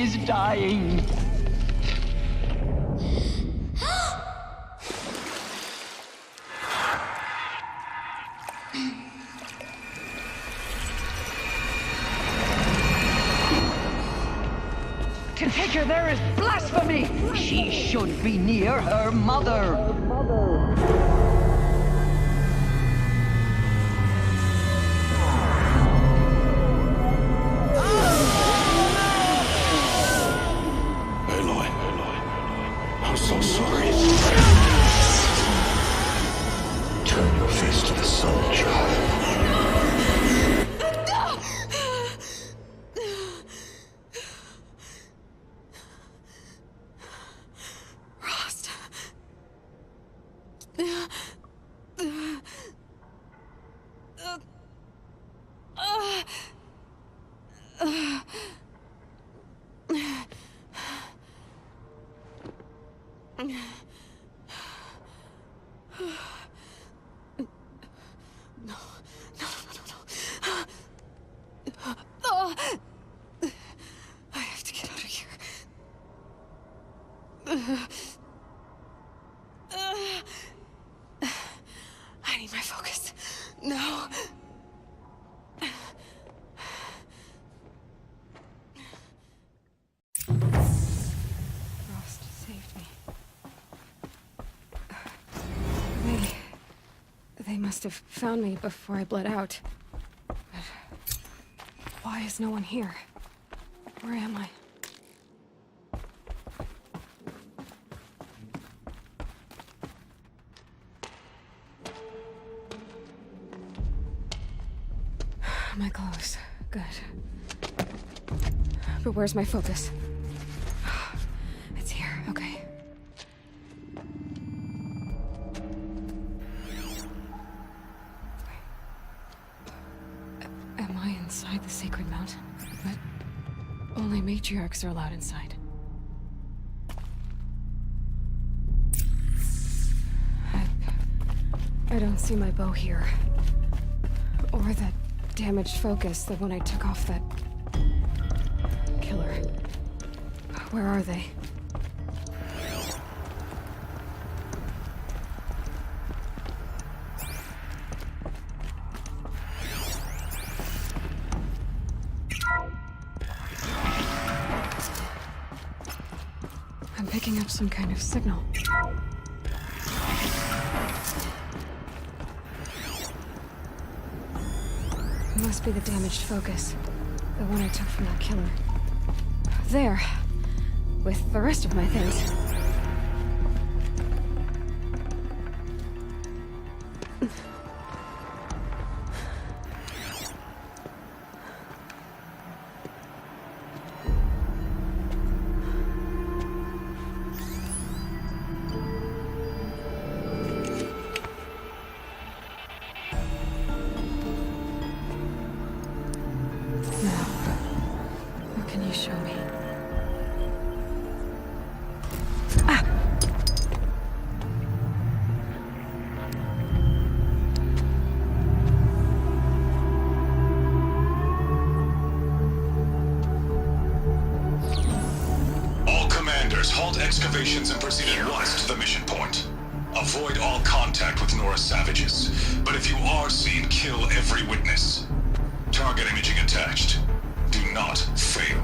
is dying. To take her there is blasphemy. She should be near her mother. Aloy, I'm so sorry. Turn your face to the sun, child. I have to get out of here. I need my focus. No. Frost saved me. They must have found me before I bled out. But why is no one here? Where am I? My clothes. Good. But where's my focus? It's here. Okay. Am I inside the sacred mountain? But only matriarchs are allowed inside. I don't see my bow here. Or that damaged focus, the one I took off that killer. Where are they? I'm picking up some kind of signal. It must be the damaged focus. The one I took from that killer. There. With the rest of my things. Show me. Ah! All commanders, halt excavations and proceed at once to the mission point. Avoid all contact with Nora savages. But if you are seen, kill every witness. Target imaging attached. Do not fail.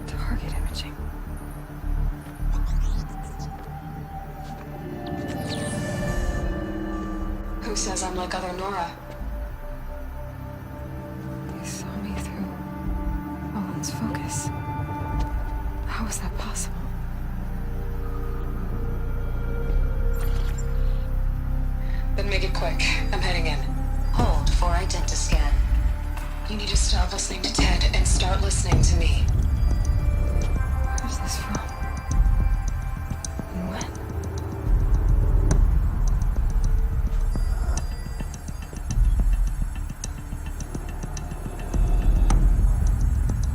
Target imaging. Who says I'm like other Nora? They saw me through Owen's focus. How is that possible? Then make it quick. I'm heading in. Hold for identiscan. You need to stop listening to Ted and start listening to me. Where's this from? And when?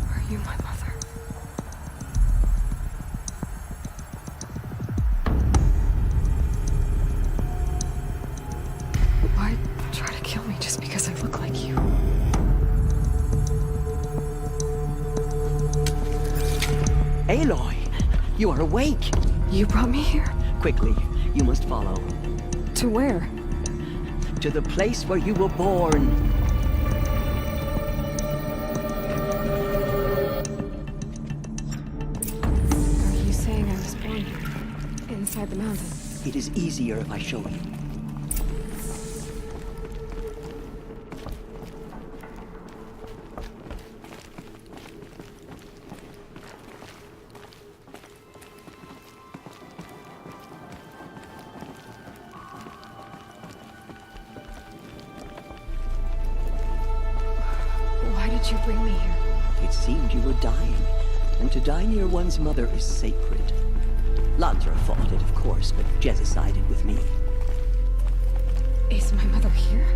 Are you my mother? Why try to kill me just because I look like you? Aloy, you are awake. You brought me here? Quickly, you must follow. To where? To the place where you were born. Are you saying I was born here? Inside the mountain? It is easier if I show you. Why did you bring me here? It seemed you were dying, and to die near one's mother is sacred. Lansra fought it, of course, but Jezza sided with me. Is my mother here?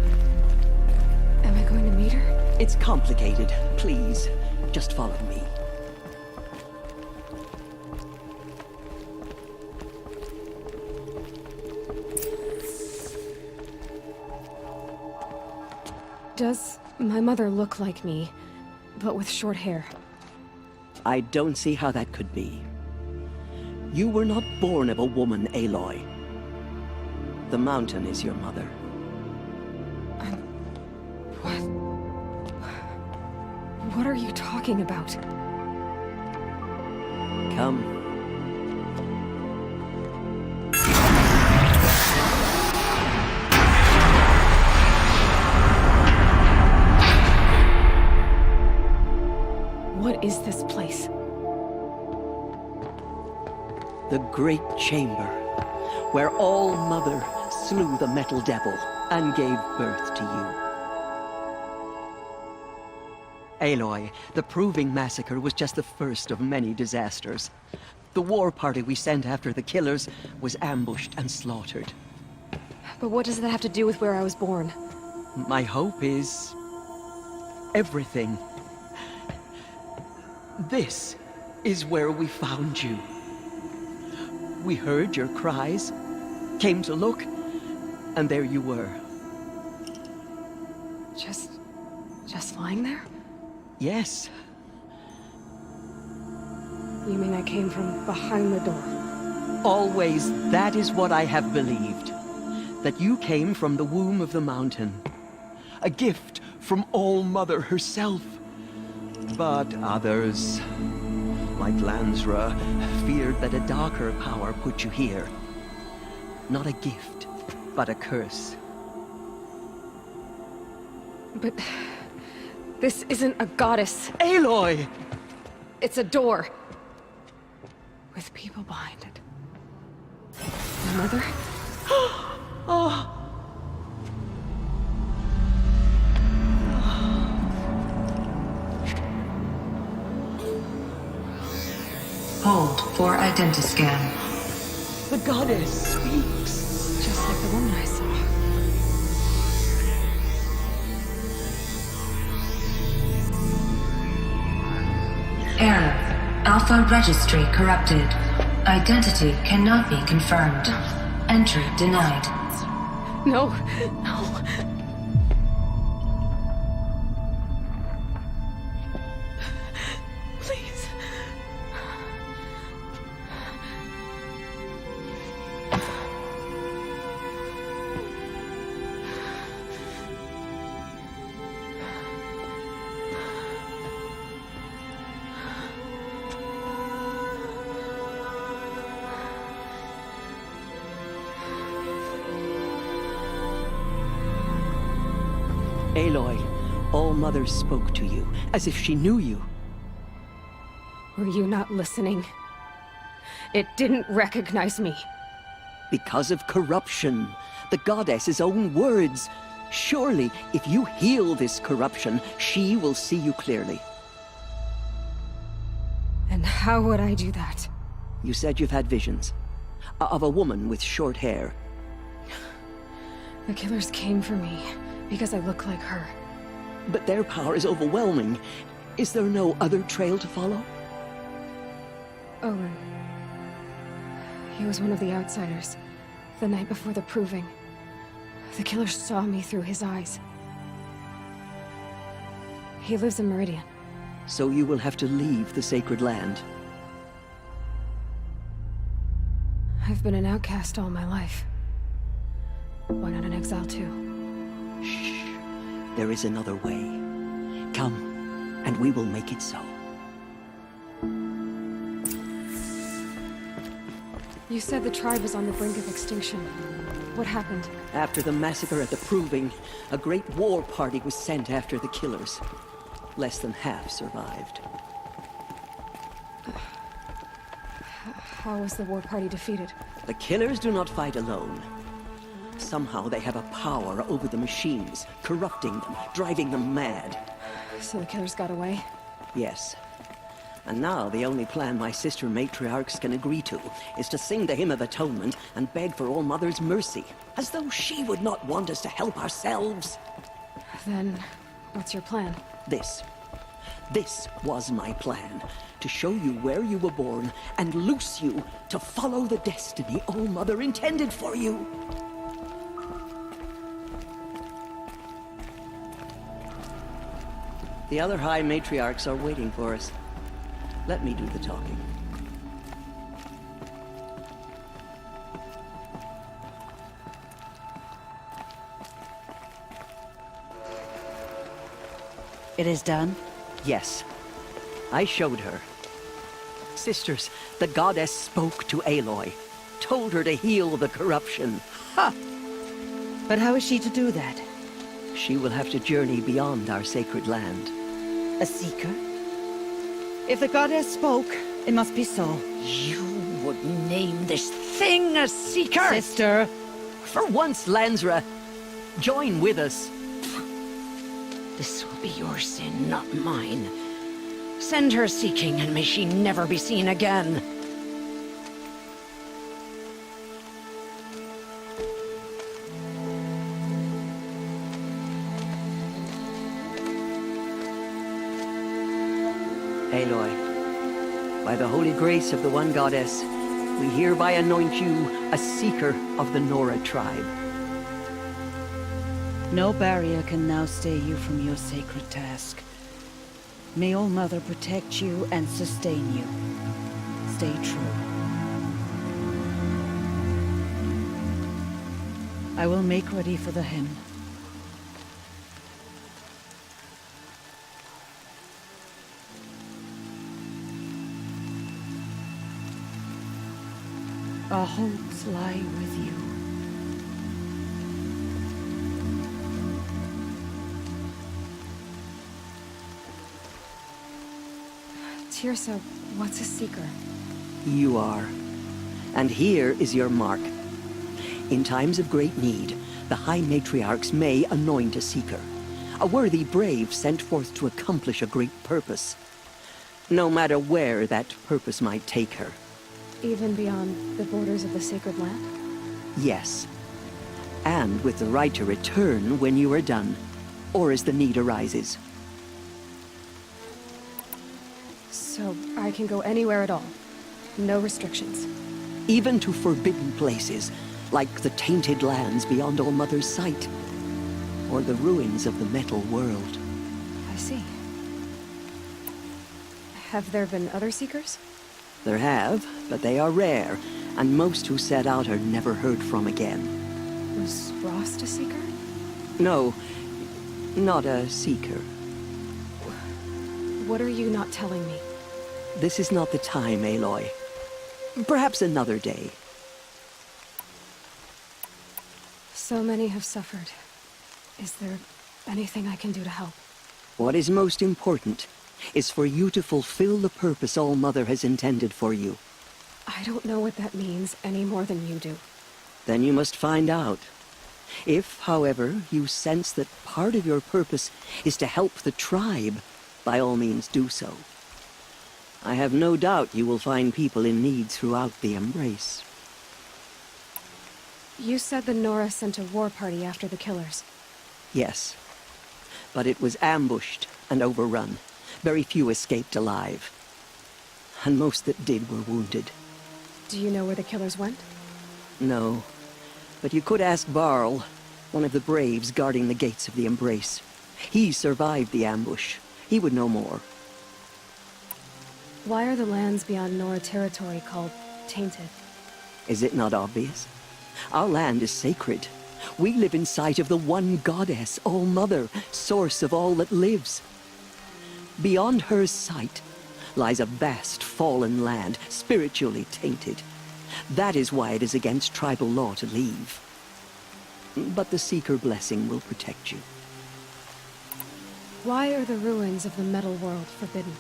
Am I going to meet her? It's complicated. Please, just follow me. Does my mother look like me, but with short hair? I don't see how that could be. You were not born of a woman, Aloy. The mountain is your mother. What? What are you talking about? Come. What is this place? The Great Chamber, where All-Mother slew the Metal Devil and gave birth to you. Aloy, the Proving Massacre was just the first of many disasters. The war party we sent after the killers was ambushed and slaughtered. But what does that have to do with where I was born? My hope is... everything. This is where we found you. We heard your cries, came to look, and there you were. Just lying there? Yes. You mean I came from behind the door? Always that is what I have believed. That you came from the womb of the mountain. A gift from All-Mother herself. But others, like Lansra, feared that a darker power put you here. Not a gift, but a curse. But this isn't a goddess. Aloy! It's a door. With people behind it. My mother? Oh! Hold for identiscan. The goddess speaks. Just like the woman I saw. Error. Alpha registry corrupted. Identity cannot be confirmed. Entry denied. No, no. Please. Aloy, All-Mother spoke to you, as if she knew you. Were you not listening? It didn't recognize me. Because of corruption. The goddess's own words. Surely, if you heal this corruption, she will see you clearly. And how would I do that? You said you've had visions. Of a woman with short hair. The killers came for me because I look like her. But their power is overwhelming. Is there no other trail to follow? Owen. He was one of the outsiders. The night before the Proving. The killers saw me through his eyes. He lives in Meridian. So you will have to leave the sacred land. I've been an outcast all my life. Why not an exile too? Shh. There is another way. Come, and we will make it so. You said the tribe was on the brink of extinction. What happened? After the massacre at the Proving, a great war party was sent after the killers. Less than half survived. How was the war party defeated? The killers do not fight alone. Somehow they have a power over the machines, corrupting them, driving them mad. So the killers got away? Yes. And now the only plan my sister matriarchs can agree to is to sing the Hymn of Atonement and beg for All Mother's mercy, as though she would not want us to help ourselves. Then, what's your plan? This was my plan. To show you where you were born and loose you to follow the destiny All Mother intended for you. The other High Matriarchs are waiting for us. Let me do the talking. It is done? Yes. I showed her. Sisters, the goddess spoke to Aloy, told her to heal the corruption. Ha! But how is she to do that? She will have to journey beyond our sacred land. A seeker? If the goddess spoke, it must be so. You would name this thing a seeker? Sister! For once, Lansra, join with us. This will be your sin, not mine. Send her seeking, and may she never be seen again. Aloy, by the holy grace of the One Goddess, we hereby anoint you a seeker of the Nora tribe. No barrier can now stay you from your sacred task. May All Mother protect you and sustain you. Stay true. I will make ready for the hymn. Our hopes lie with you. Tirsa, what's a seeker? You are. And here is your mark. In times of great need, the High Matriarchs may anoint a seeker. A worthy brave sent forth to accomplish a great purpose. No matter where that purpose might take her. Even beyond the borders of the sacred land? Yes. And with the right to return when you are done, or as the need arises. So I can go anywhere at all? No restrictions? Even to forbidden places, like the tainted lands beyond All Mother's sight, or the ruins of the metal world. I see. Have there been other seekers? There have, but they are rare, and most who set out are never heard from again. Was Rost a seeker? No, not a seeker. What are you not telling me? This is not the time, Aloy. Perhaps another day. So many have suffered. Is there anything I can do to help? What is most important is for you to fulfill the purpose All Mother has intended for you. I don't know what that means any more than you do. Then you must find out. If, however, you sense that part of your purpose is to help the tribe, by all means do so. I have no doubt you will find people in need throughout the Embrace. You said the Nora sent a war party after the killers. Yes. But it was ambushed and overrun. Very few escaped alive. And most that did were wounded. Do you know where the killers went? No. But you could ask Varl, one of the braves guarding the gates of the Embrace. He survived the ambush. He would know more. Why are the lands beyond Nora territory called tainted? Is it not obvious? Our land is sacred. We live in sight of the one goddess, All-Mother, source of all that lives. Beyond her sight lies a vast fallen land, spiritually tainted. That is why it is against tribal law to leave. But the Seeker blessing will protect you. Why are the ruins of the metal world forbidden?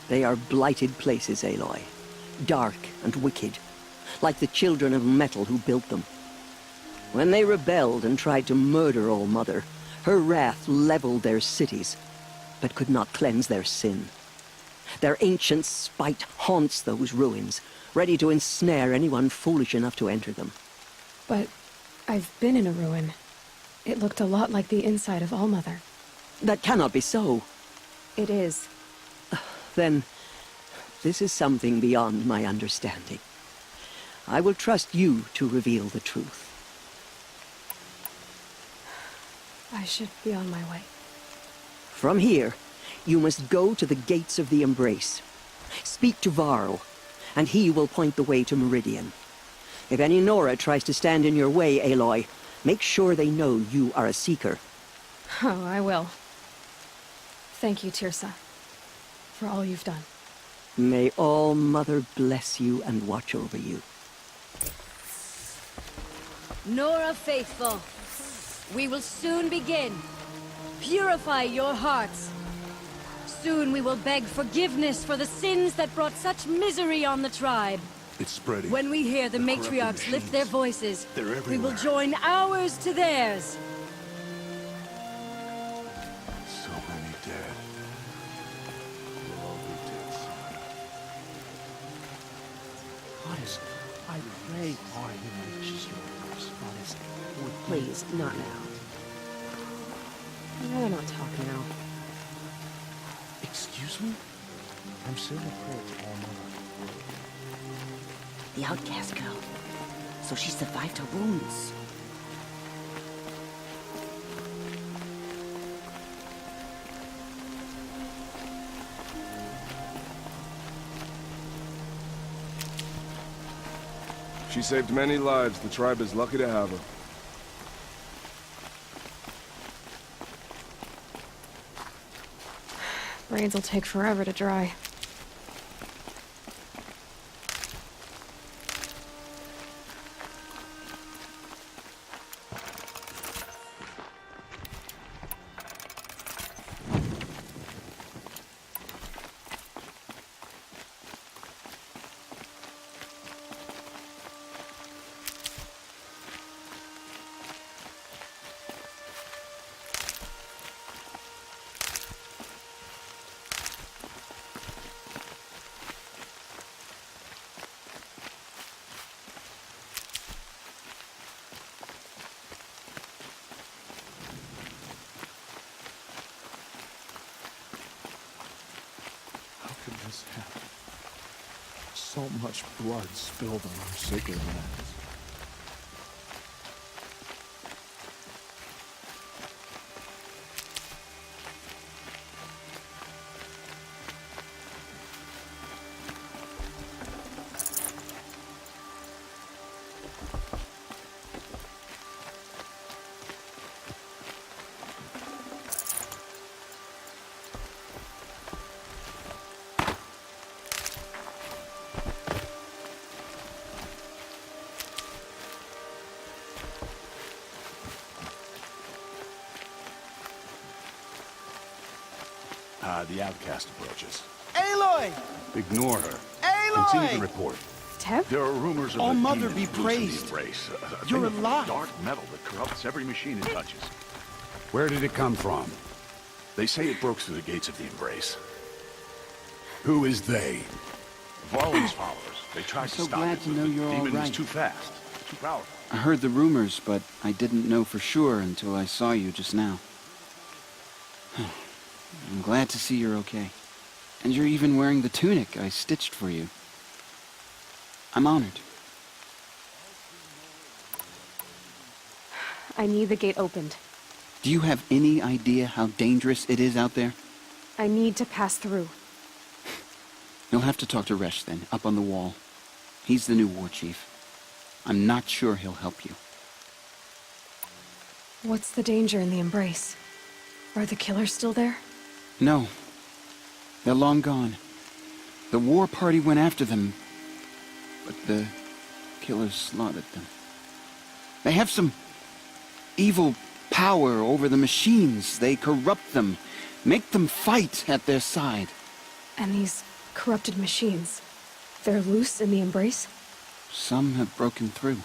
They are blighted places, Aloy. Dark and wicked, like the children of metal who built them. When they rebelled and tried to murder All-Mother, her wrath leveled their cities, but could not cleanse their sin. Their ancient spite haunts those ruins, ready to ensnare anyone foolish enough to enter them. But I've been in a ruin. It looked a lot like the inside of All-Mother. That cannot be so. It is. Then, this is something beyond my understanding. I will trust you to reveal the truth. I should be on my way. From here, you must go to the gates of the Embrace. Speak to Varl, and he will point the way to Meridian. If any Nora tries to stand in your way, Aloy, make sure they know you are a Seeker. Oh, I will. Thank you, Tirsa, for all you've done. May All-Mother bless you and watch over you. Nora Faithful, we will soon begin. Purify your hearts. Soon we will beg forgiveness for the sins that brought such misery on the tribe. It's spreading. When we hear the corrupted matriarchs lift their machines. voices, They're we will everywhere. join ours to theirs. So many dead. We'll all be dead soon. Honest, I pray hard you reaches yours. Honest, Please, not now. I'd rather not talk now. excuse me? I'm saying a prayer to All-Mother. The outcast girl. So she survived her wounds. She saved many lives. The tribe is lucky to have her. Brains will take forever to dry. How could this happen? So much blood spilled on our sacred lands. The outcast approaches. Aloy! Ignore her. Aloy! Continue to report. Teb? There are rumors of a All-Mother demon be loose in the praised. Embrace. A You're thing of alive. dark metal that corrupts every machine it touches. Where did it come from? They say it broke through the gates of the Embrace. Who is they? Varlin's followers. They tried to so stop glad it, to but know the you're all demon was right. too fast, too powerful. I heard the rumors, but I didn't know for sure until I saw you just now. I'm glad to see you're okay. And you're even wearing the tunic I stitched for you. I'm honored. I need the gate opened. Do you have any idea how dangerous it is out there? I need to pass through. You'll have to talk to Resh then, up on the wall. He's the new war chief. I'm not sure he'll help you. What's the danger in the embrace? Are the killers still there? No. They're long gone. The war party went after them, but the killers slaughtered them. They have some evil power over the machines. They corrupt them, make them fight at their side. And these corrupted machines, they're loose in the embrace? Some have broken through.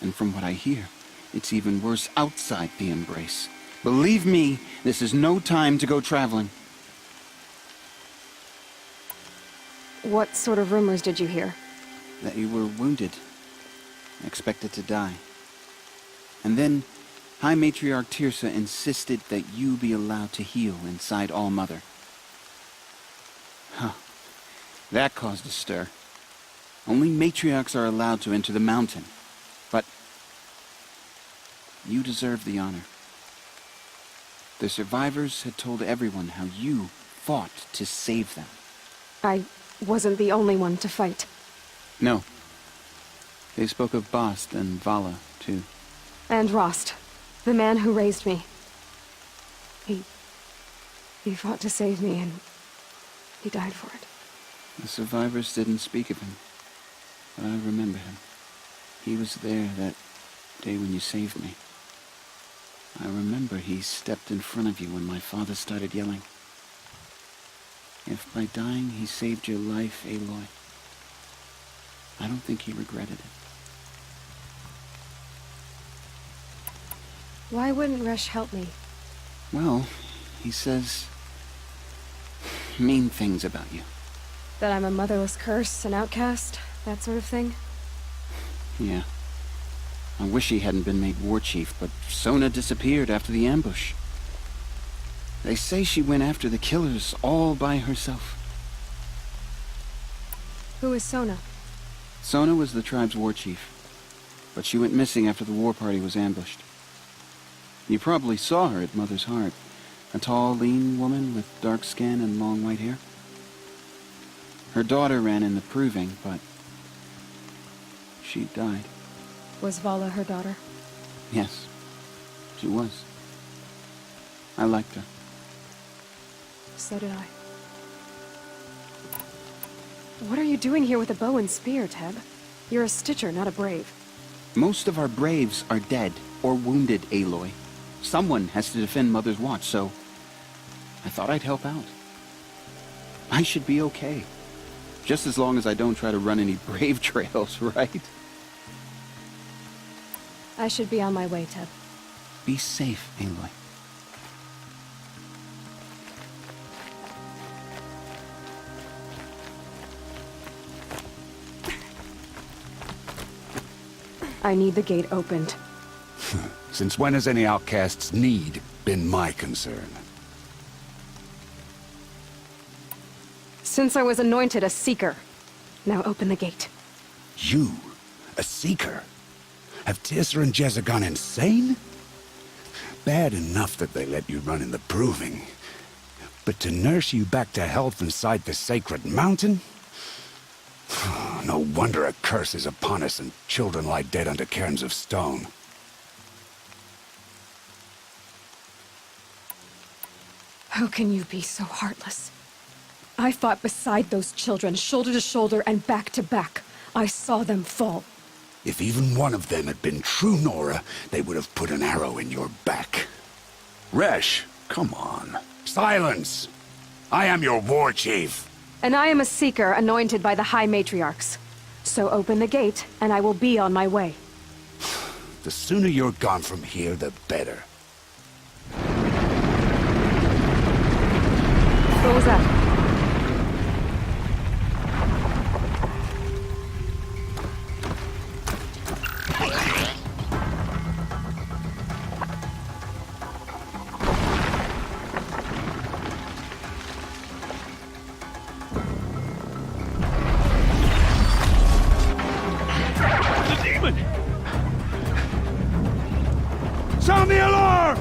And from what I hear, it's even worse outside the embrace. Believe me, this is no time to go traveling. What sort of rumors did you hear? That you were wounded, expected to die. And then, High Matriarch Tirsa insisted that you be allowed to heal inside All-Mother. Huh. That caused a stir. Only matriarchs are allowed to enter the mountain. But you deserve the honor. The survivors had told everyone how you fought to save them. I wasn't the only one to fight. No. They spoke of Bast and Vala, too. And Rost, the man who raised me. He fought to save me, and he died for it. The survivors didn't speak of him, but I remember him. He was there that day when you saved me. I remember he stepped in front of you when my father started yelling. If by dying he saved your life, Aloy, I don't think he regretted it. Why wouldn't Resh help me? Well, he says mean things about you. That I'm a motherless curse, an outcast, that sort of thing? Yeah. I wish he hadn't been made war chief, but Sona disappeared after the ambush. They say she went after the killers all by herself. Who is Sona? Sona was the tribe's war chief, but she went missing after the war party was ambushed. You probably saw her at Mother's Heart. A tall, lean woman with dark skin and long white hair. Her daughter ran in the proving, but she died. Was Vala her daughter? Yes, she was. I liked her. So did I. What are you doing here with a bow and spear, Teb? You're a Stitcher, not a Brave. Most of our Braves are dead or wounded, Aloy. Someone has to defend Mother's Watch, so I thought I'd help out. I should be okay. Just as long as I don't try to run any Brave trails, right? I should be on my way, Teb. Be safe, Aloy. I need the gate opened. Since when has any outcast's need been my concern? Since I was anointed a Seeker. Now open the gate. You? A Seeker? Have Tirsa and Jezza gone insane? Bad enough that they let you run in the proving. But to nurse you back to health inside the sacred mountain? No wonder a curse is upon us and children lie dead under cairns of stone. How can you be so heartless? I fought beside those children, shoulder to shoulder and back to back. I saw them fall. If even one of them had been true Nora, they would have put an arrow in your back. Resh, come on. Silence! I am your war chief. And I am a Seeker anointed by the High Matriarchs. So open the gate, and I will be on my way. The sooner you're gone from here, the better. What was that? Sound the alarm!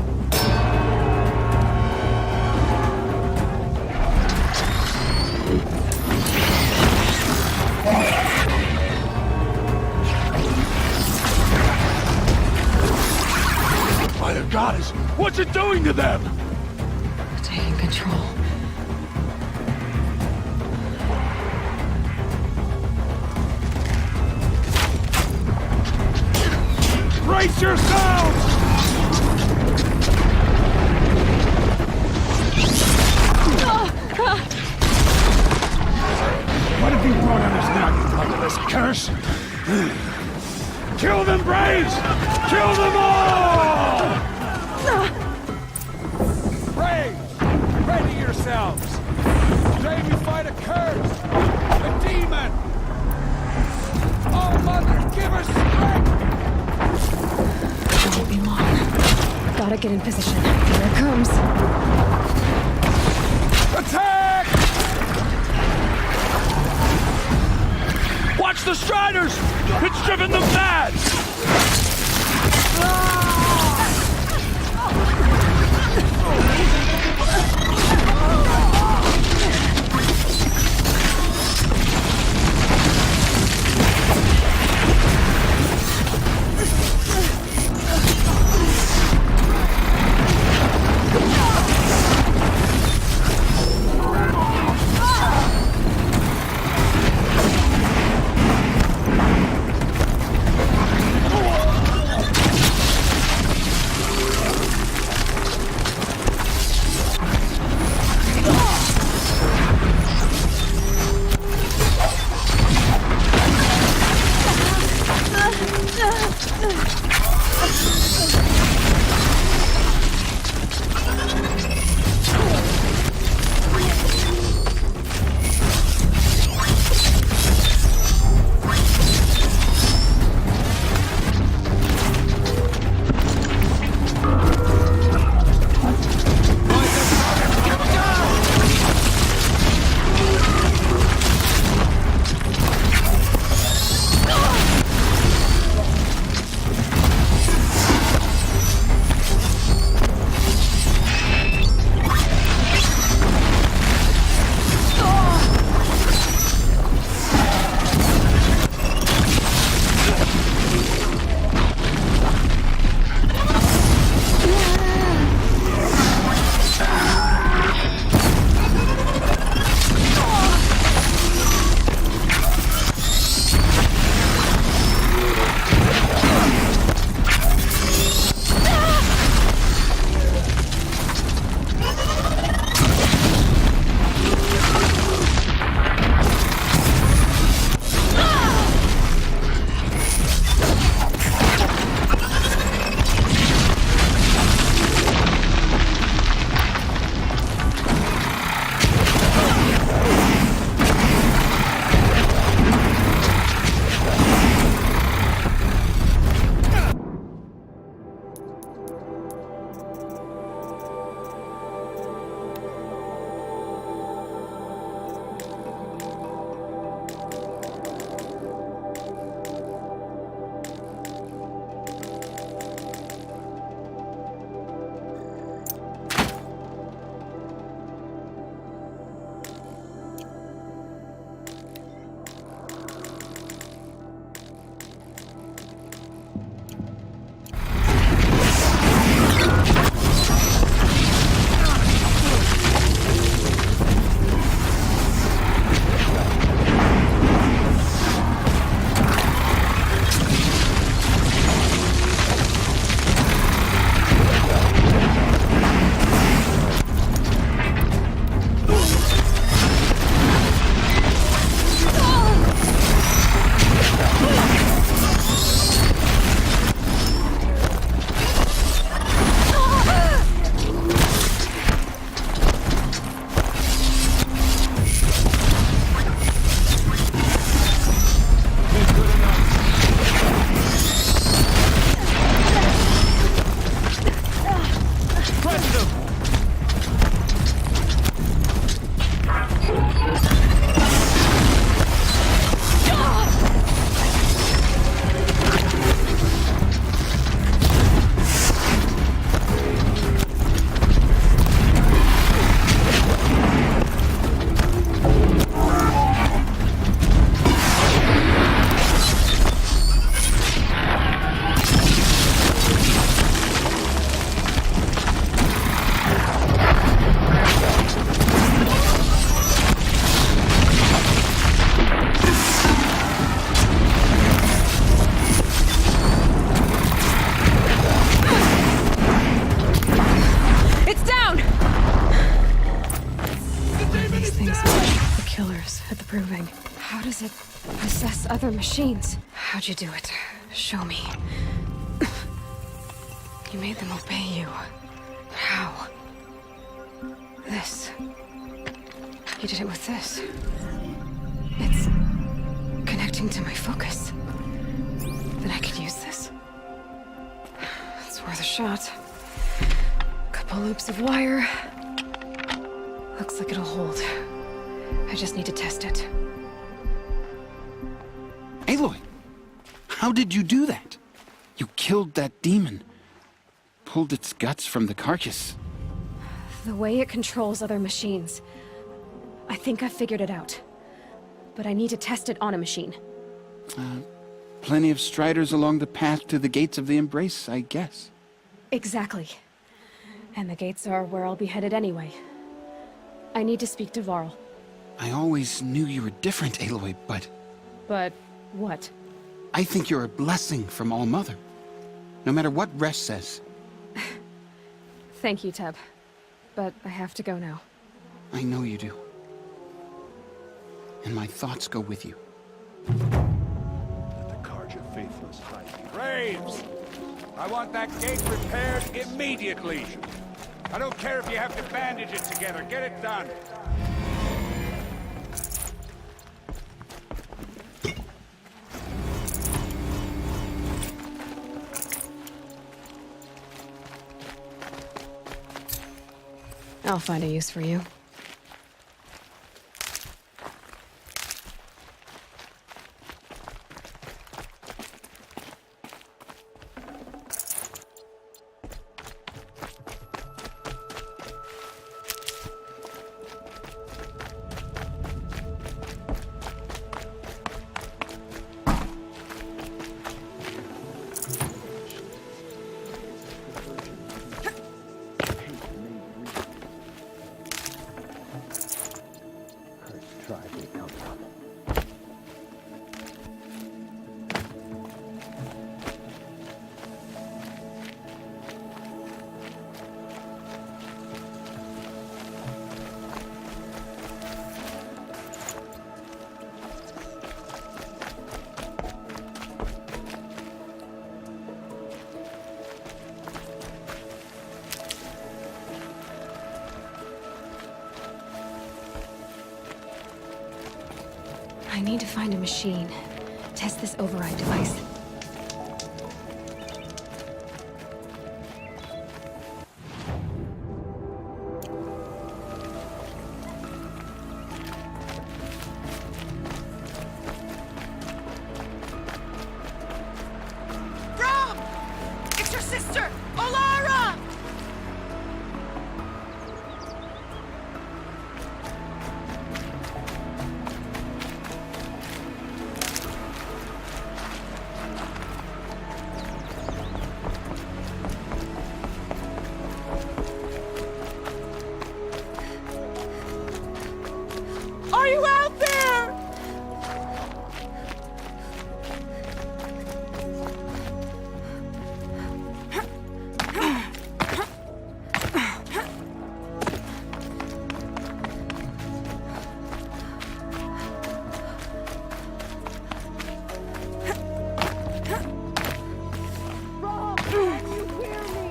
What's it doing to them? Taking control. Brace yourselves! What have you brought on us now, you motherless curse? Kill them, Braves! Kill them all! Braves, ready yourselves! Today we fight a curse, a demon! Oh, Mother, give us strength! It won't be long. Gotta get in position. Here it comes. Attack! Watch the Striders! It's driven them mad! Possess other machines. How'd you do it? Show me. You made them obey you. How? This. You did it with this. It's connecting to my focus. Then I could use this. It's worth a shot. Couple loops of wire. Looks like it'll hold. I just need to test it. Aloy, how did you do that? You killed that demon. Pulled its guts from the carcass. The way it controls other machines. I think I figured it out. But I need to test it on a machine. Plenty of striders along the path to the gates of the Embrace, I guess. Exactly. And the gates are where I'll be headed anyway. I need to speak to Varl. I always knew you were different, Aloy, but... But what? I think you're a blessing from All-Mother. No matter what Resh says. Thank you, Teb. But I have to go now. I know you do. And my thoughts go with you. Let the Carja faithless hide you. Braves! I want that gate repaired immediately. I don't care if you have to bandage it together. Get it done. I'll find a use for you. I need to find a machine. Test this override device. Rom! It's your sister, Olara! Are you out there? Rob, can you hear me?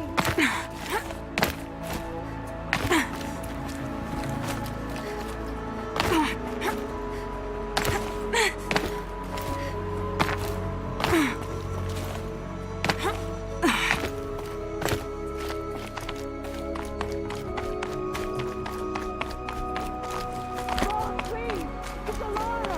Rob, please! It's Alara!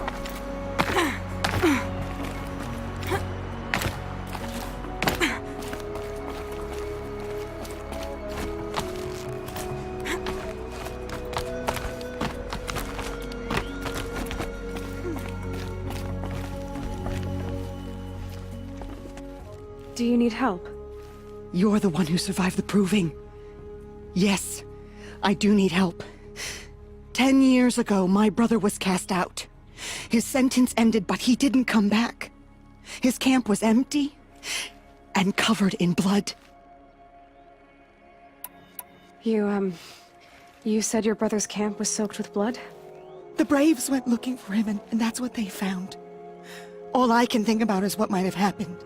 Do you need help? You're the one who survived the proving. Yes, I do need help. 10 years ago, my brother was cast out. His sentence ended, but he didn't come back. His camp was empty and covered in blood. You said your brother's camp was soaked with blood? The Braves went looking for him, and that's what they found. All I can think about is what might have happened.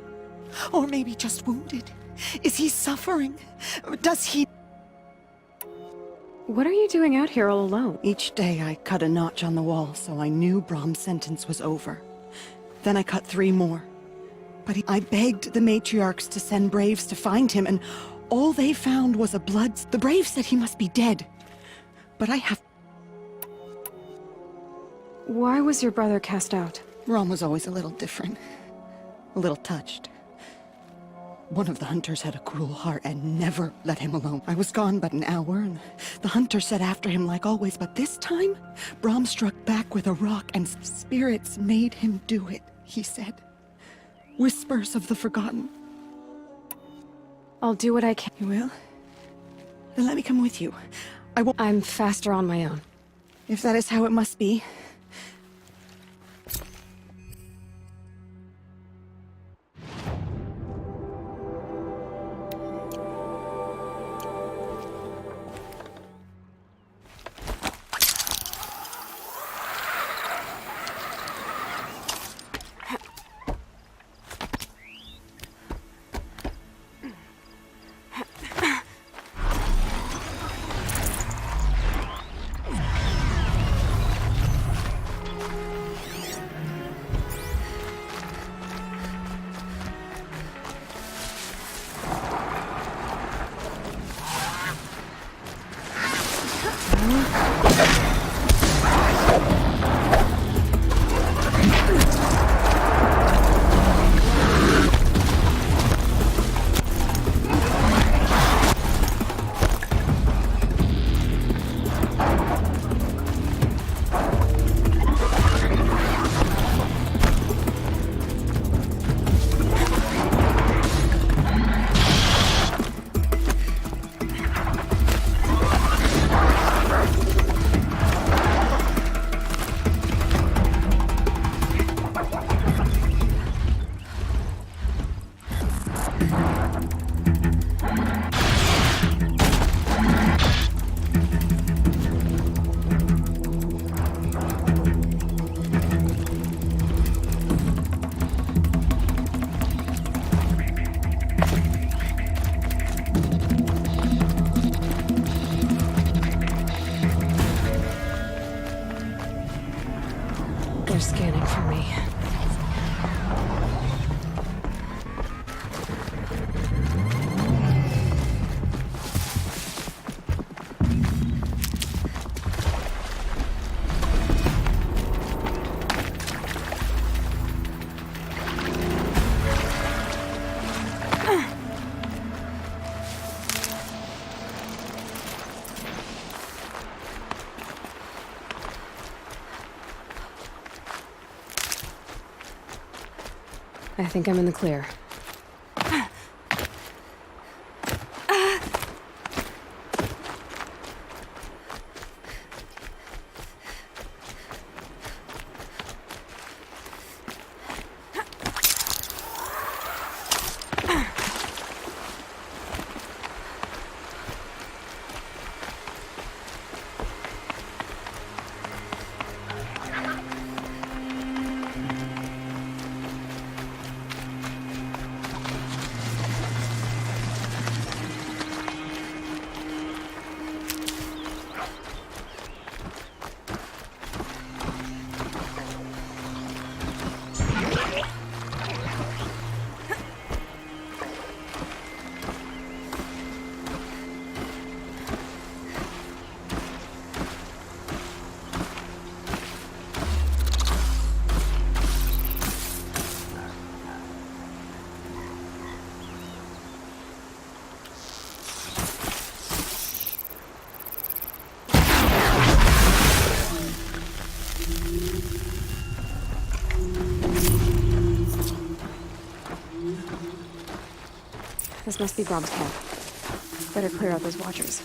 Or maybe just wounded. Is he suffering? Does he... What are you doing out here all alone? Each day I cut a notch on the wall so I knew Brahm's sentence was over. Then I cut 3 more. But I begged the matriarchs to send braves to find him, and all they found was a blood... The braves said he must be dead. But I have... Why was your brother cast out? Brahm was always a little different. A little touched. One of the hunters had a cruel heart and never let him alone. I was gone but an hour, and the hunter set after him like always, but this time, Brahm struck back with a rock, and spirits made him do it, he said. Whispers of the forgotten. I'll do what I can. You will? Then let me come with you. I'm faster on my own. If that is how it must be. They're scanning for me. I think I'm in the clear. This must be Brahm's camp. Better clear out those watchers.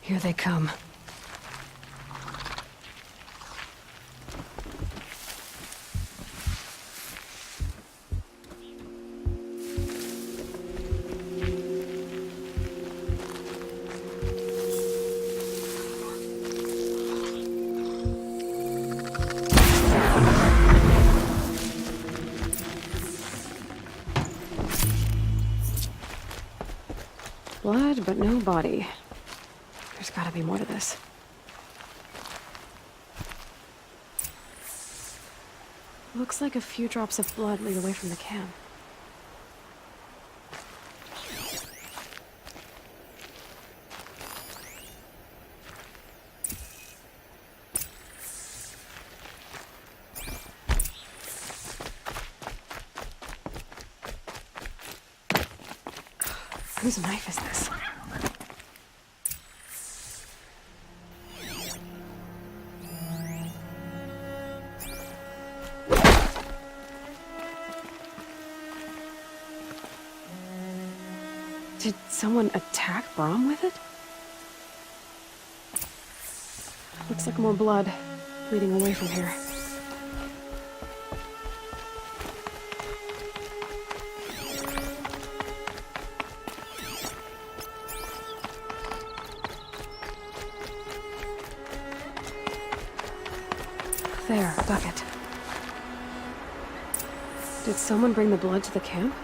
Here they come. but no body. There's gotta be more to this. Looks like a few drops of blood lead away from the camp. Whose knife is this? Did someone attack Brom with it? Looks like more blood leading away from here. There, a bucket. Did someone bring the blood to the camp?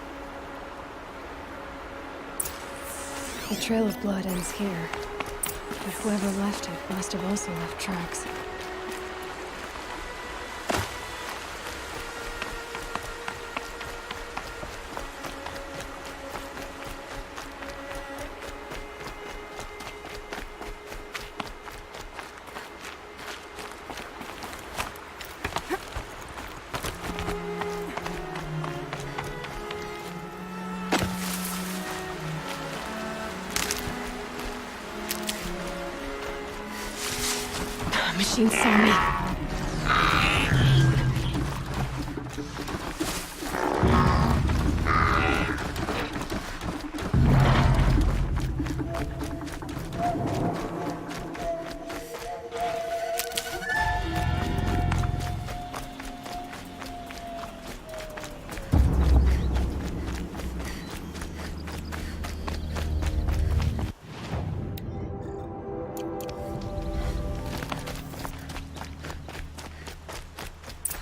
The trail of blood ends here, but whoever left it must have also left tracks. Machine saw me.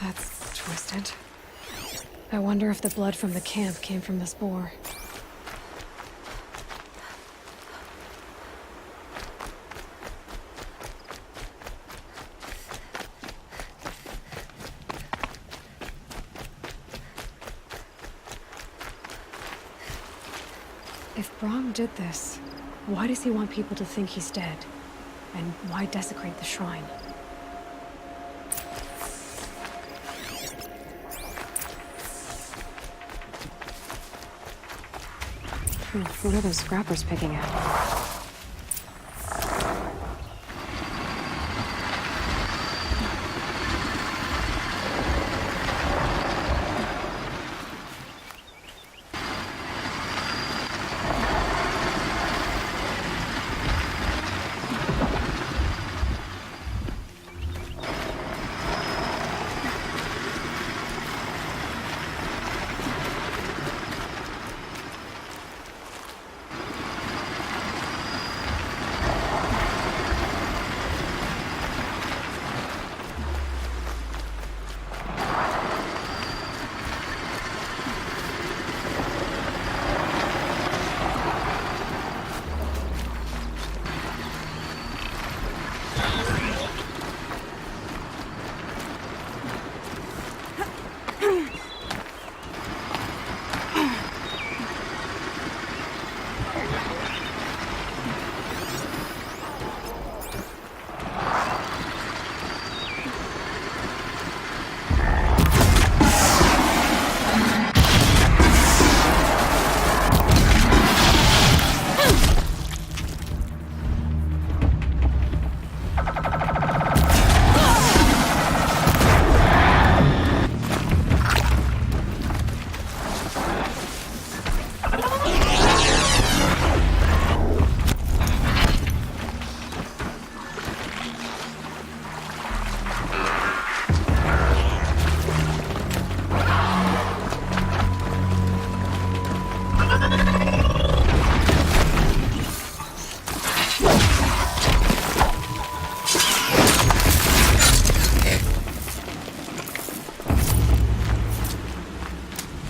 That's twisted. I wonder if the blood from the camp came from this boar. If Brom did this, why does he want people to think he's dead? And why desecrate the shrine? What are those scrappers picking at?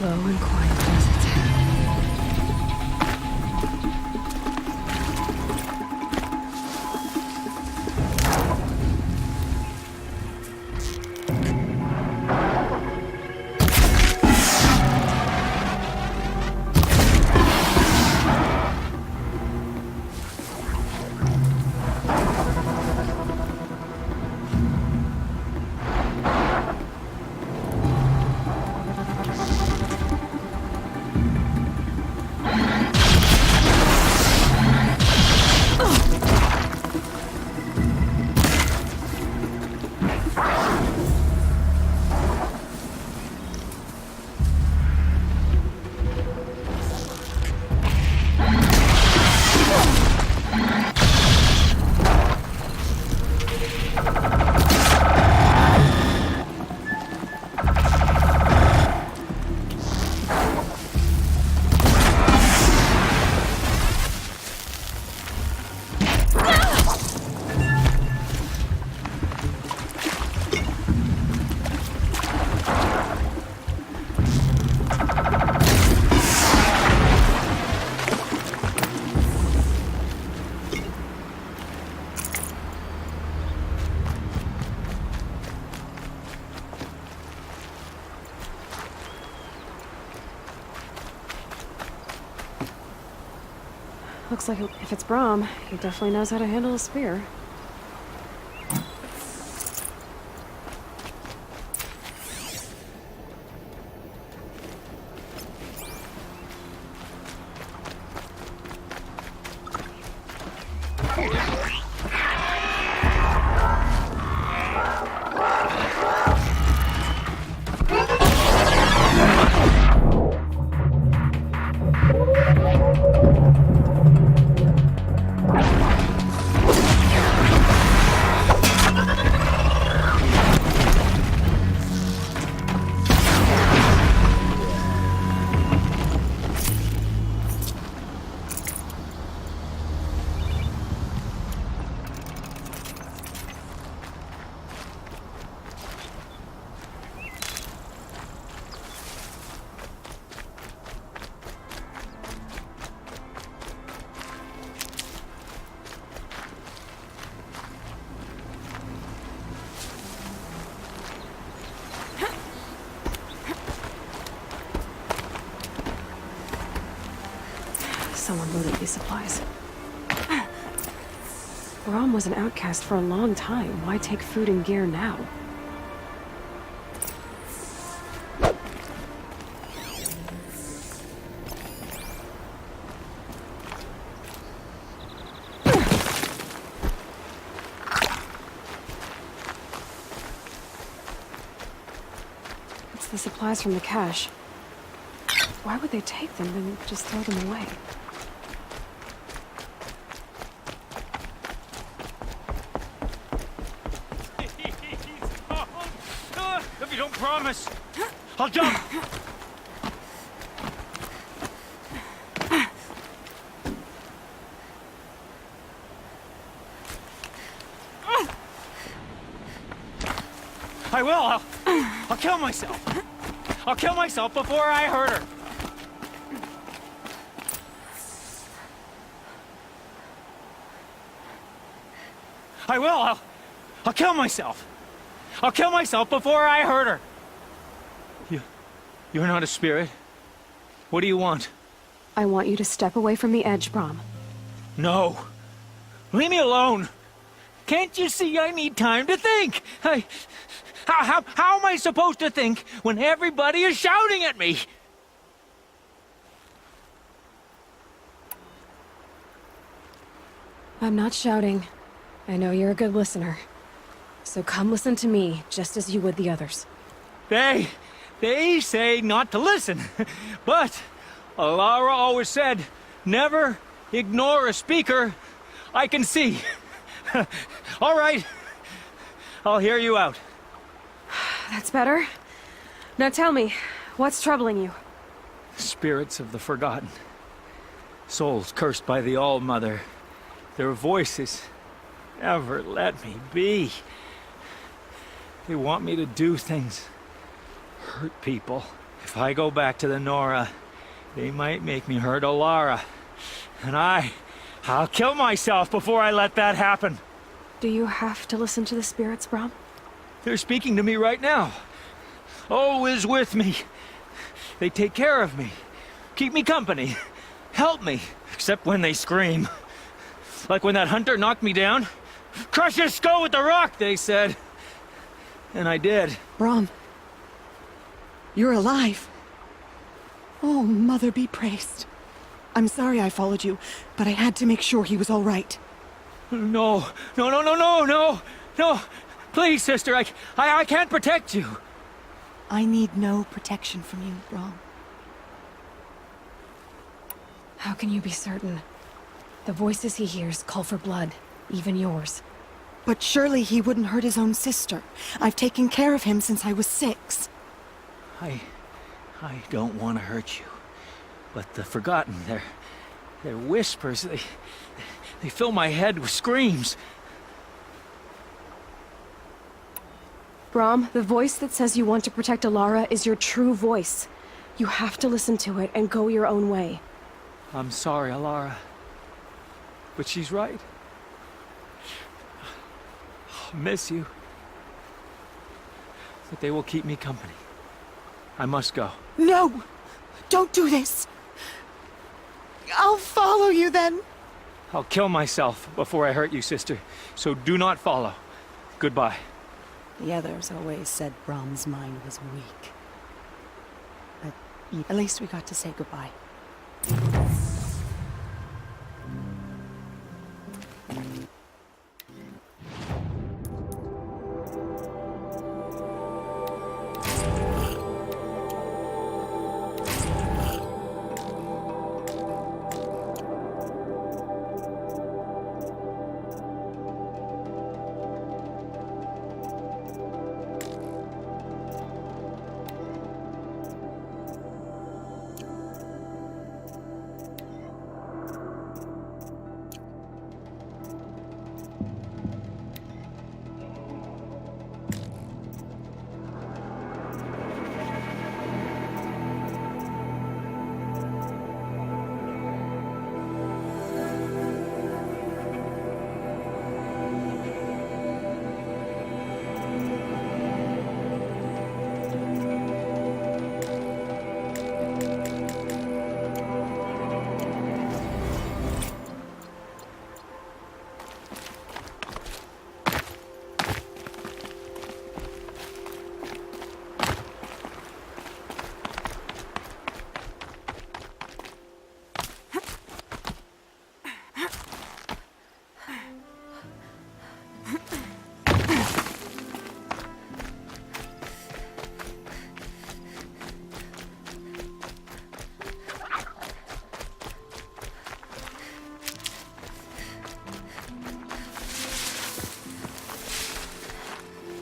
Low and quiet does it. Looks like if it's Brahm, he definitely knows how to handle a spear. Someone loaded these supplies. Brahm was an outcast for a long time. Why take food and gear now? It's the supplies from the cache. Why would they take them and just throw them away? If you don't promise, I'll jump! I will! I'll kill myself! I'll kill myself before I hurt her! I will! I'll kill myself! I'll kill myself before I hurt her! You're not a spirit. What do you want? I want you to step away from the edge, Brahm. No. Leave me alone! Can't you see I need time to think? How am I supposed to think when everybody is shouting at me? I'm not shouting. I know you're a good listener. So come listen to me, just as you would the others. They say not to listen. But Alara always said, never ignore a speaker I can see. All right. I'll hear you out. That's better. Now tell me, what's troubling you? Spirits of the forgotten. Souls cursed by the All-Mother. Their voices never let me be. They want me to do things, hurt people. If I go back to the Nora, they might make me hurt Alara. And I'll kill myself before I let that happen. Do you have to listen to the spirits, Brahm? They're speaking to me right now. Oh is with me. They take care of me, keep me company, help me, except when they scream. Like when that hunter knocked me down. Crush his skull with the rock, they said. And I did. Brahm, you're alive. Oh, Mother be praised. I'm sorry I followed you, but I had to make sure he was all right. No. Please, sister, I can't protect you. I need no protection from you, Brahm. How can you be certain? The voices he hears call for blood, even yours. But surely he wouldn't hurt his own sister. I've taken care of him since I was 6. I don't want to hurt you. But the Forgotten, their whispers, they fill my head with screams. Brahm, the voice that says you want to protect Alara is your true voice. You have to listen to it and go your own way. I'm sorry, Alara. But she's right. I'll miss you. But they will keep me company. I must go. No! Don't do this! I'll follow you then. I'll kill myself before I hurt you, sister. So do not follow. Goodbye. The others always said Brahm's mind was weak. But at least we got to say goodbye.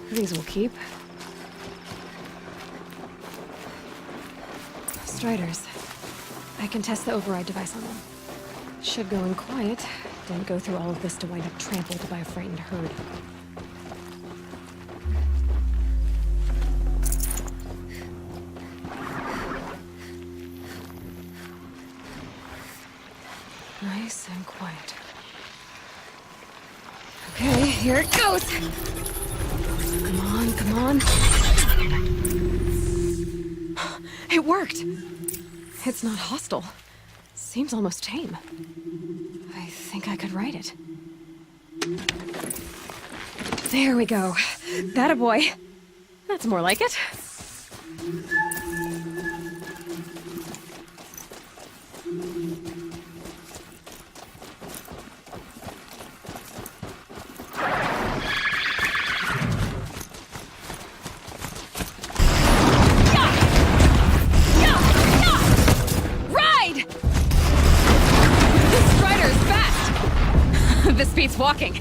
These will keep. Striders. I can test the override device on them. Should go in quiet. Didn't go through all of this to wind up trampled by a frightened herd. Nice and quiet. Okay, here it goes! Come on, come on. It worked! It's not hostile. Seems almost tame. I think I could ride it. There we go. That a boy. That's more like it. This beats walking.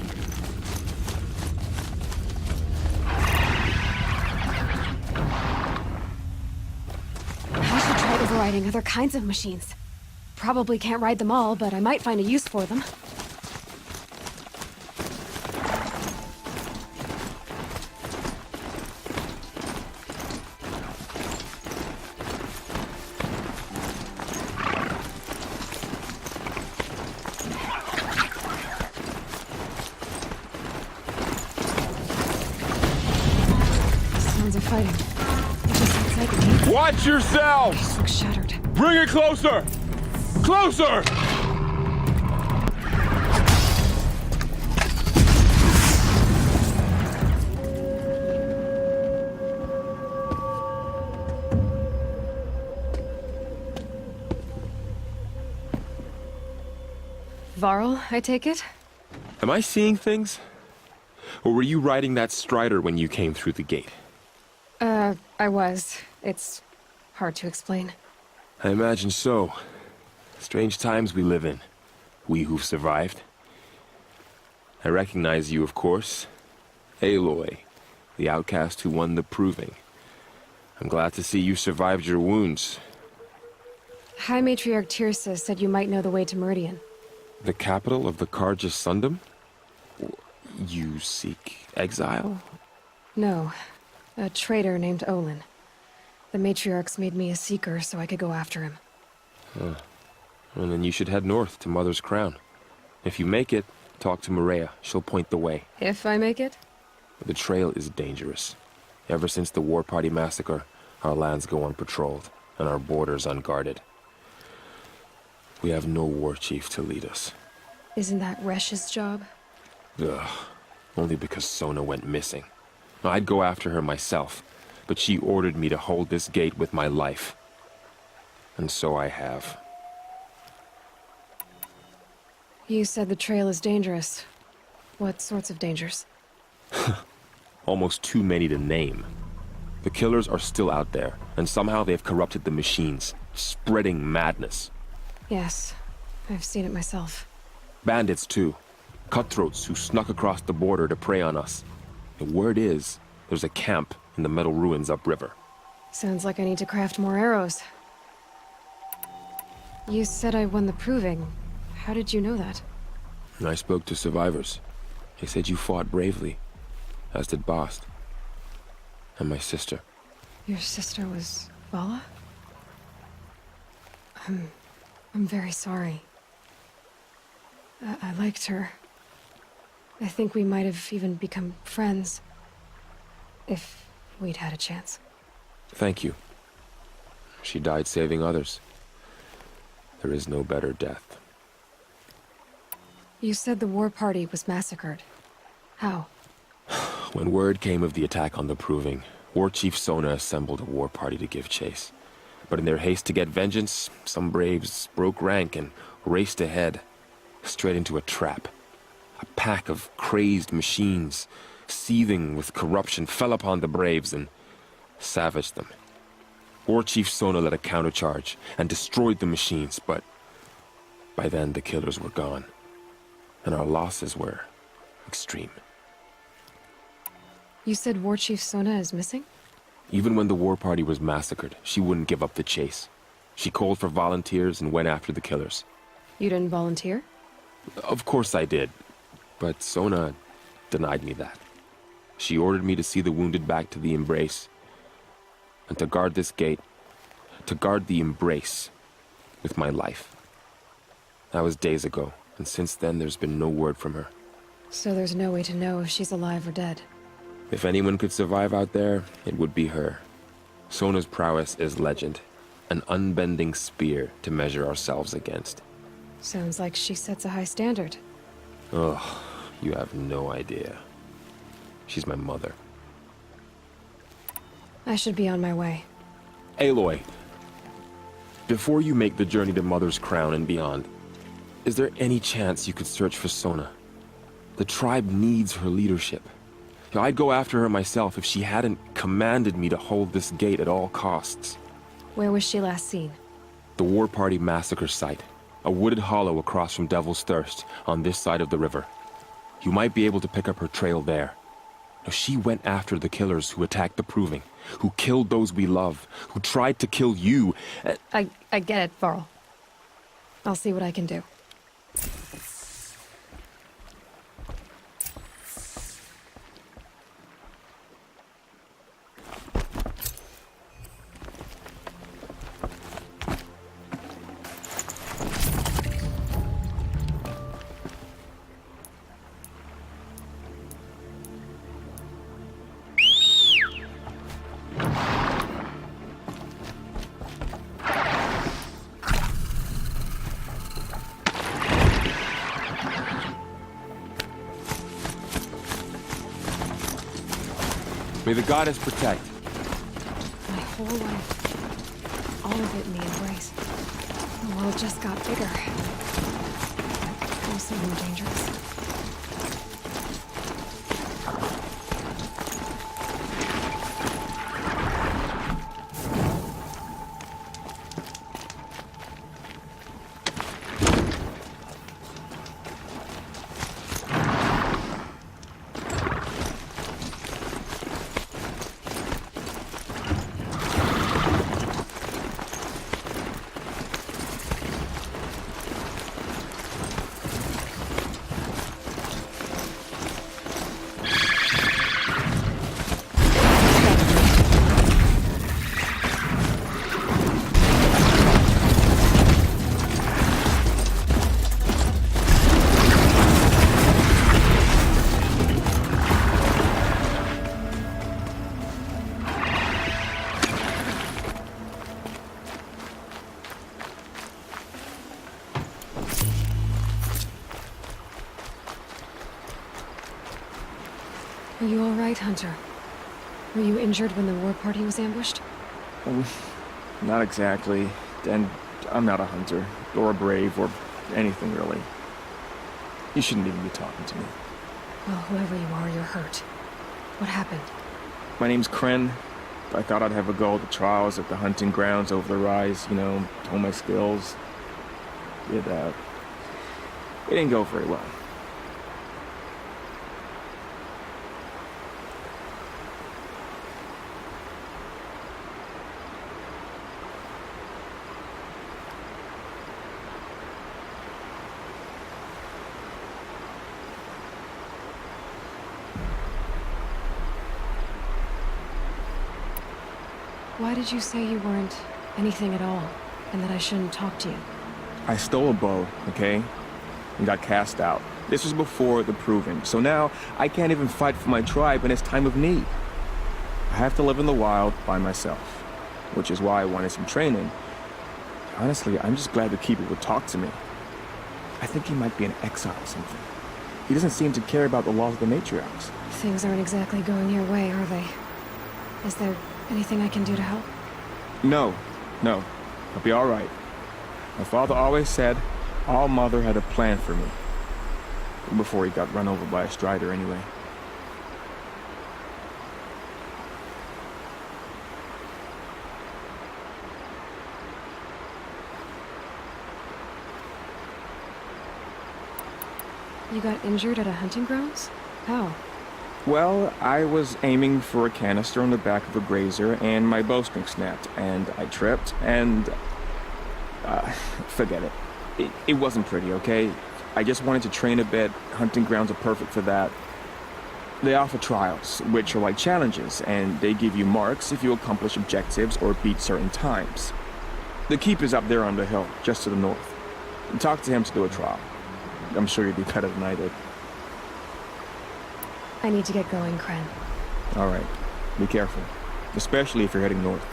I should try overriding other kinds of machines. Probably can't ride them all, but I might find a use for them. Watch yourself! Looks shattered. Bring it closer! Closer! Varl, I take it? Am I seeing things? Or were you riding that strider when you came through the gate? I was. It's hard to explain. I imagine so. Strange times we live in. We who've survived. I recognize you, of course. Aloy, the outcast who won the proving. I'm glad to see you survived your wounds. High Matriarch Tirsa said you might know the way to Meridian. The capital of the Carja Sundom? You seek exile? No. A traitor named Olin. The Matriarchs made me a seeker so I could go after him. Huh. Well, then you should head north to Mother's Crown. If you make it, talk to Maria. She'll point the way. If I make it? The trail is dangerous. Ever since the War Party massacre, our lands go unpatrolled, and our borders unguarded. We have no war chief to lead us. Isn't that Resh's job? Ugh. Only because Sona went missing. I'd go after her myself, but she ordered me to hold this gate with my life. And so I have. You said the trail is dangerous. What sorts of dangers? Almost too many to name. The killers are still out there, and somehow they've corrupted the machines, spreading madness. Yes, I've seen it myself. Bandits, too. Cutthroats who snuck across the border to prey on us. The word is, there's a camp in the metal ruins upriver. Sounds like I need to craft more arrows. You said I won the proving. How did you know that? I spoke to survivors. They said you fought bravely, as did Bast. And my sister. Your sister was Vala? I'm very sorry. I liked her. I think we might have even become friends. If we'd had a chance. Thank you. She died saving others. There is no better death. You said the war party was massacred. How? When word came of the attack on the Proving, War Chief Sona assembled a war party to give chase. But in their haste to get vengeance, some braves broke rank and raced ahead, straight into a trap. A pack of crazed machines, seething with corruption, fell upon the braves and savaged them. War Chief Sona led a countercharge and destroyed the machines, but by then the killers were gone, and our losses were extreme. You said War Chief Sona is missing? Even when the war party was massacred, she wouldn't give up the chase. She called for volunteers and went after the killers. You didn't volunteer? Of course I did, but Sona denied me that. She ordered me to see the wounded back to the Embrace, and to guard this gate, to guard the Embrace with my life. That was days ago, and since then there's been no word from her. So there's no way to know if she's alive or dead. If anyone could survive out there, it would be her. Sona's prowess is legend, an unbending spear to measure ourselves against. Sounds like she sets a high standard. Ugh, you have no idea. She's my mother. I should be on my way. Aloy, before you make the journey to Mother's Crown and beyond, is there any chance you could search for Sona? The tribe needs her leadership. I'd go after her myself if she hadn't commanded me to hold this gate at all costs. Where was she last seen? The War Party massacre site. A wooded hollow across from Devil's Thirst, on this side of the river. You might be able to pick up her trail there. Now, she went after the killers who attacked the Proving, who killed those we love, who tried to kill you. I get it, Varl. I'll see what I can do. May the goddess protect. My whole life, all of it in the Embrace. The world just got bigger. Also more dangerous. Are you all right, Hunter? Were you injured when the war party was ambushed? Not exactly. And I'm not a hunter, or a brave, or anything really. You shouldn't even be talking to me. Well, whoever you are, you're hurt. What happened? My name's Kren. I thought I'd have a go at the trials at the hunting grounds over the rise, you know, hone my skills. It didn't go very well. Why did you say you weren't anything at all, and that I shouldn't talk to you? I stole a bow, okay? And got cast out. This was before the proving, so now I can't even fight for my tribe in its time of need. I have to live in the wild by myself, which is why I wanted some training. Honestly, I'm just glad the Keeper would talk to me. I think he might be in exile or something. He doesn't seem to care about the laws of the matriarchs. Things aren't exactly going your way, are they? Is there anything I can do to help? No. I'll be all right. My father always said All Mother had a plan for me. Before he got run over by a strider, anyway. You got injured at a hunting grounds? How? Well, I was aiming for a canister on the back of a grazer, and my bowstring snapped, and I tripped, and... forget it. It wasn't pretty, okay? I just wanted to train a bit. Hunting grounds are perfect for that. They offer trials, which are like challenges, and they give you marks if you accomplish objectives or beat certain times. The Keeper's up there on the hill, just to the north. Talk to him to do a trial. I'm sure you'd be better than I did. I need to get going, Kren. All right. Be careful. Especially if you're heading north.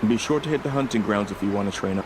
And be sure to hit the hunting grounds if you want to train up.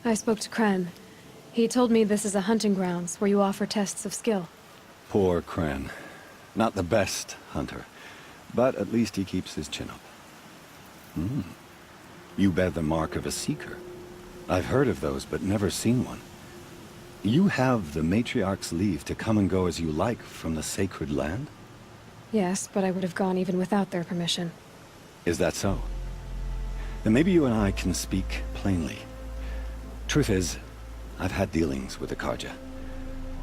I spoke to Kren. He told me this is a hunting grounds where you offer tests of skill. Poor Kren. Not the best hunter, but at least he keeps his chin up. You bear the mark of a seeker. I've heard of those, but never seen one. You have the matriarch's leave to come and go as you like from the sacred land? Yes, but I would have gone even without their permission. Is that so? Then maybe you and I can speak plainly. Truth is, I've had dealings with the Carja.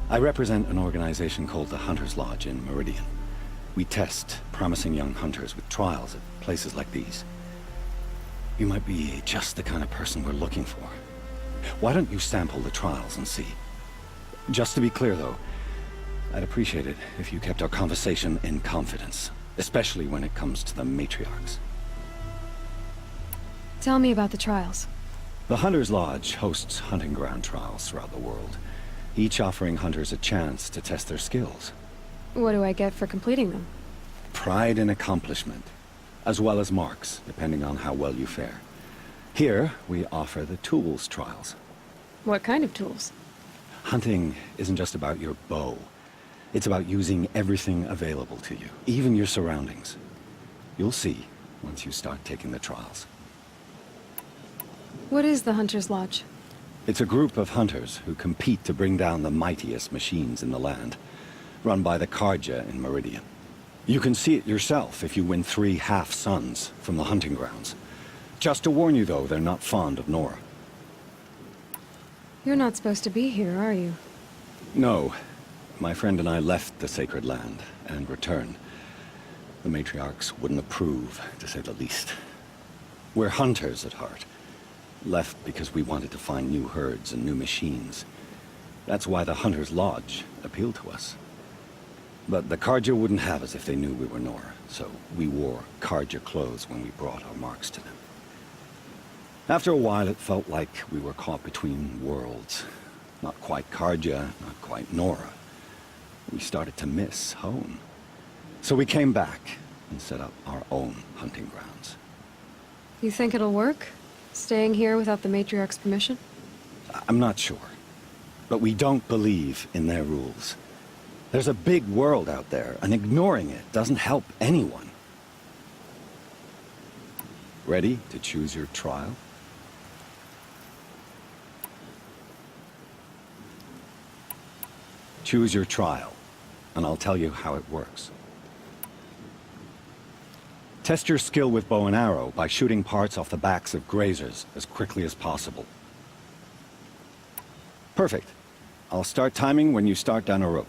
I represent an organization called the Hunter's Lodge in Meridian. We test promising young hunters with trials at places like these. You might be just the kind of person we're looking for. Why don't you sample the trials and see? Just to be clear, though, I'd appreciate it if you kept our conversation in confidence, especially when it comes to the matriarchs. Tell me about the trials. The Hunter's Lodge hosts hunting ground trials throughout the world, each offering hunters a chance to test their skills. What do I get for completing them? Pride in accomplishment, as well as marks, depending on how well you fare. Here, we offer the tools trials. What kind of tools? Hunting isn't just about your bow. It's about using everything available to you, even your surroundings. You'll see once you start taking the trials. What is the Hunter's Lodge? It's a group of hunters who compete to bring down the mightiest machines in the land, run by the Carja in Meridian. You can see it yourself if you win 3 half-suns from the hunting grounds. Just to warn you, though, they're not fond of Nora. You're not supposed to be here, are you? No. My friend and I left the sacred land and returned. The matriarchs wouldn't approve, to say the least. We're hunters at heart. Left because we wanted to find new herds and new machines. That's why the Hunter's Lodge appealed to us. But the Carja wouldn't have us if they knew we were Nora, so we wore Carja clothes when we brought our marks to them. After a while, it felt like we were caught between worlds. Not quite Carja, not quite Nora. We started to miss home. So we came back and set up our own hunting grounds. You think it'll work? Staying here without the matriarch's permission? I'm not sure. But we don't believe in their rules. There's a big world out there, and ignoring it doesn't help anyone. Ready to choose your trial? Choose your trial, and I'll tell you how it works. Test your skill with bow and arrow by shooting parts off the backs of grazers as quickly as possible. Perfect. I'll start timing when you start down a rope.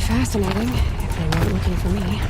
Fascinating, if they weren't looking for me.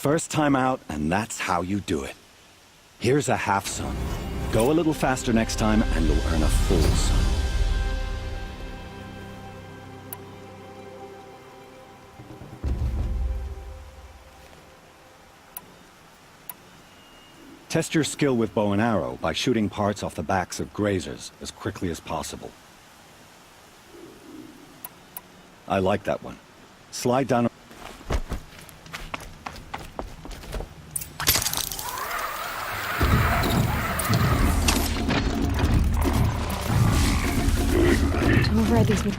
First time out, and that's how you do it. Here's a half sun. Go a little faster next time, and you'll earn a full sun. Test your skill with bow and arrow by shooting parts off the backs of grazers as quickly as possible. I like that one. Slide down. To override these.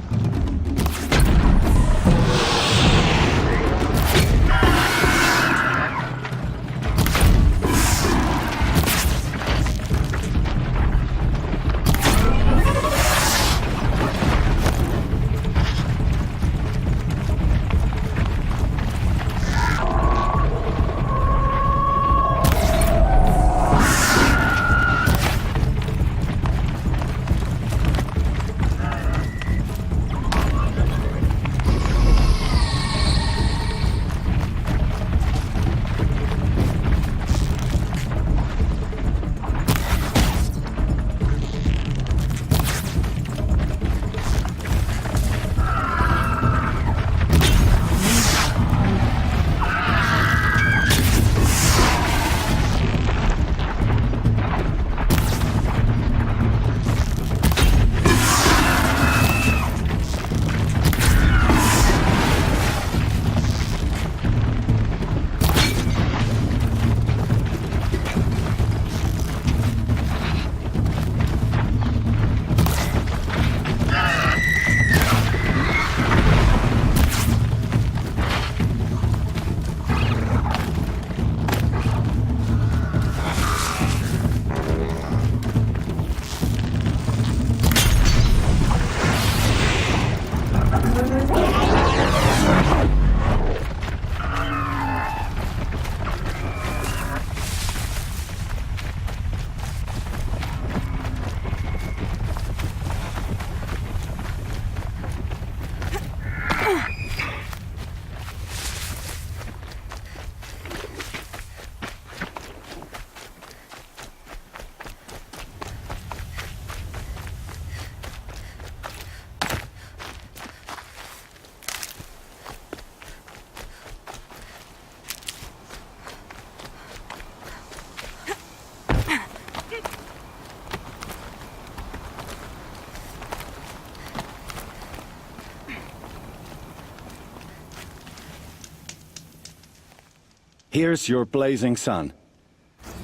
Here's your blazing sun.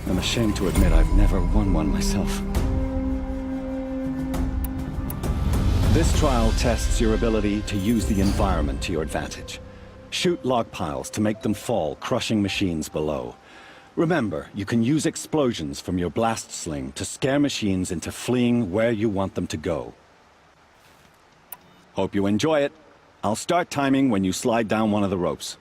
I'm ashamed to admit I've never won one myself. This trial tests your ability to use the environment to your advantage. Shoot log piles to make them fall, crushing machines below. Remember, you can use explosions from your blast sling to scare machines into fleeing where you want them to go. Hope you enjoy it. I'll start timing when you slide down one of the ropes.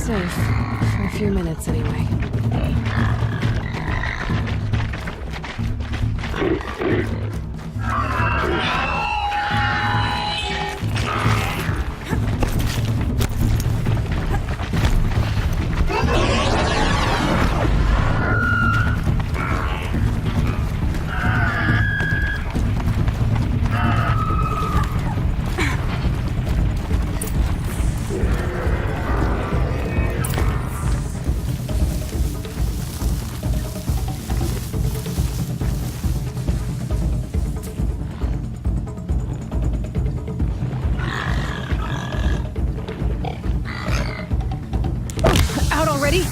safe. For a few minutes, anyway. Out already?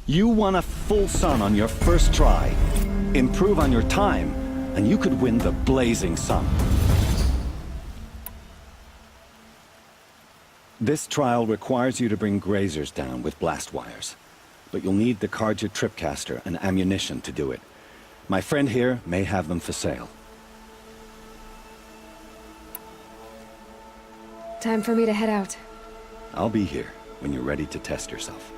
You won a full sun on your first try. Improve on your time, and you could win the blazing sun. This trial requires you to bring grazers down with blast wires. But you'll need the Carja tripcaster and ammunition to do it. My friend here may have them for sale. Time for me to head out. I'll be here when you're ready to test yourself.